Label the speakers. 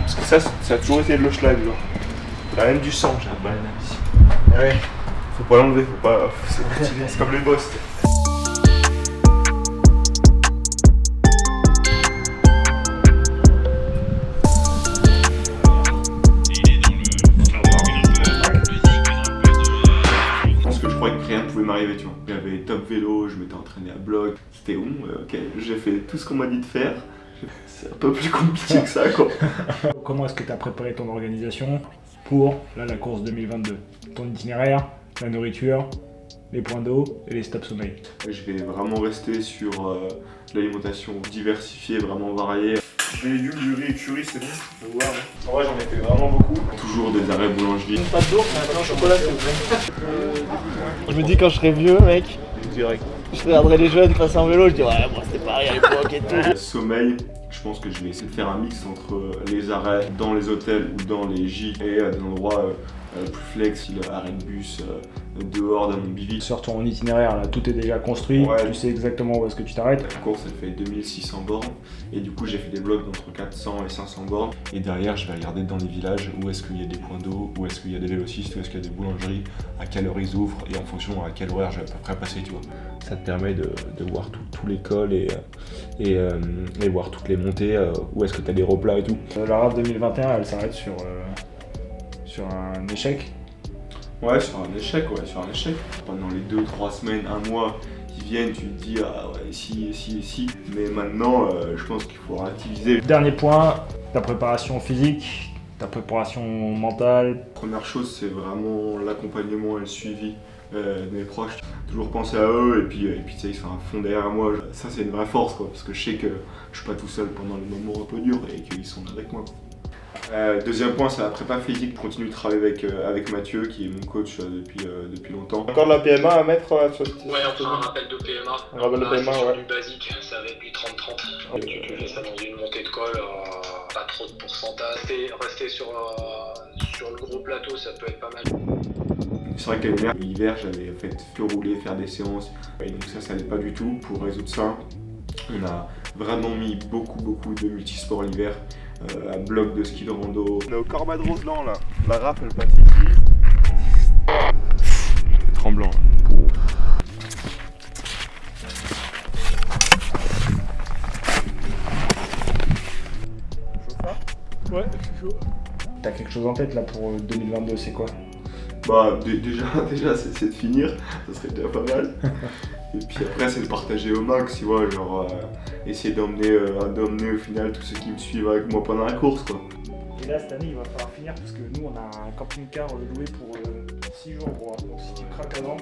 Speaker 1: Parce que ça a toujours été de l'Oschlag, genre. Il a même du sang, j'ai un banane ici.
Speaker 2: Ouais.
Speaker 1: Faut pas l'enlever, faut pas. C'est comme les boss. Je croyais que rien ne pouvait m'arriver, tu vois. J'avais top vélo, je m'étais entraîné à bloc, c'était bon, ok, j'ai fait tout ce qu'on m'a dit de faire. C'est un peu plus compliqué que ça, quoi.
Speaker 2: Comment est-ce que tu as préparé ton organisation pour la course 2022? Ton itinéraire, la nourriture, les points d'eau et les stops sommeil.
Speaker 1: Je vais vraiment rester sur l'alimentation diversifiée, vraiment variée. Des légumes, du riz et curry, c'est bon, faut voir. En vrai, j'en ai fait vraiment beaucoup. Toujours des arrêts boulangerie.
Speaker 3: Pas de d'ours, mais un chocolat, s'il vous plaît. Je me dis, quand je serai vieux, mec, je regarderai les jeunes passer en vélo, je dis ouais, moi c'était pareil à l'époque et tout.
Speaker 1: Sommeil, je pense que je vais essayer de faire un mix entre les arrêts dans les hôtels ou dans les gîtes et des endroits plus flex, arrêt de bus, dehors dans mon bivy.
Speaker 2: Sur ton itinéraire, là, tout est déjà construit,
Speaker 1: ouais.
Speaker 2: Tu sais exactement où est-ce que tu t'arrêtes.
Speaker 1: La course, elle fait 2600 bornes et du coup j'ai fait des blocs d'entre 400 et 500 bornes. Et derrière, je vais regarder dans les villages où est-ce qu'il y a des points d'eau, où est-ce qu'il y a des vélocistes, où est-ce qu'il y a des boulangeries, à quelle heure ils ouvrent et en fonction à quelle horaire je vais à peu près passer, tu vois. Ça te permet de voir tous les cols et voir toutes les montées, où est-ce que tu as des replats et tout.
Speaker 2: La rade 2021, elle s'arrête sur un échec.
Speaker 1: Ouais, sur un échec. Pendant les 2-3 semaines, un mois qui viennent, tu te dis ah ouais, si. Mais maintenant, je pense qu'il faut relativiser.
Speaker 2: Dernier point, ta préparation physique, ta préparation mentale.
Speaker 1: Première chose, c'est vraiment l'accompagnement et le suivi de mes proches. Toujours penser à eux et puis tu sais, ils sont à fond derrière moi. Ça, c'est une vraie force, quoi, parce que je sais que je suis pas tout seul pendant les moments un peu durs et qu'ils sont avec moi. Deuxième point, c'est la prépa physique. Je continue de travailler avec Mathieu, qui est mon coach depuis longtemps. Encore de la PMA à mettre sur cette...
Speaker 4: Ouais, on fera un rappel de PMA.
Speaker 1: Un rappel de PMA,
Speaker 4: sur
Speaker 1: ouais.
Speaker 4: du basique, ça va être du 30-30. Tu fais ça dans une montée de col, pas trop de pourcentage. Rester sur le gros plateau, ça peut être pas mal.
Speaker 1: C'est vrai que l'hiver, j'avais fait rouler, faire des séances. Et donc ça n'allait pas du tout. Pour résoudre ça, on a vraiment mis beaucoup de multisports l'hiver. Un bloc de ski de rando. On est au Cormade Roseland là. La rafle elle passe ici. C'est tremblant là. Chaud ça?
Speaker 2: Ouais, je suis chaud. T'as quelque chose en tête là pour 2022, c'est quoi?
Speaker 1: Bah déjà c'est de finir, ça serait déjà pas mal. Et puis après c'est de partager au max, tu vois, genre essayer d'emmener au final tous ceux qui me suivent avec moi pendant la course, quoi.
Speaker 2: Et là cette année il va falloir finir parce que nous on a un camping-car loué pour 6 jours, donc si tu craques avant...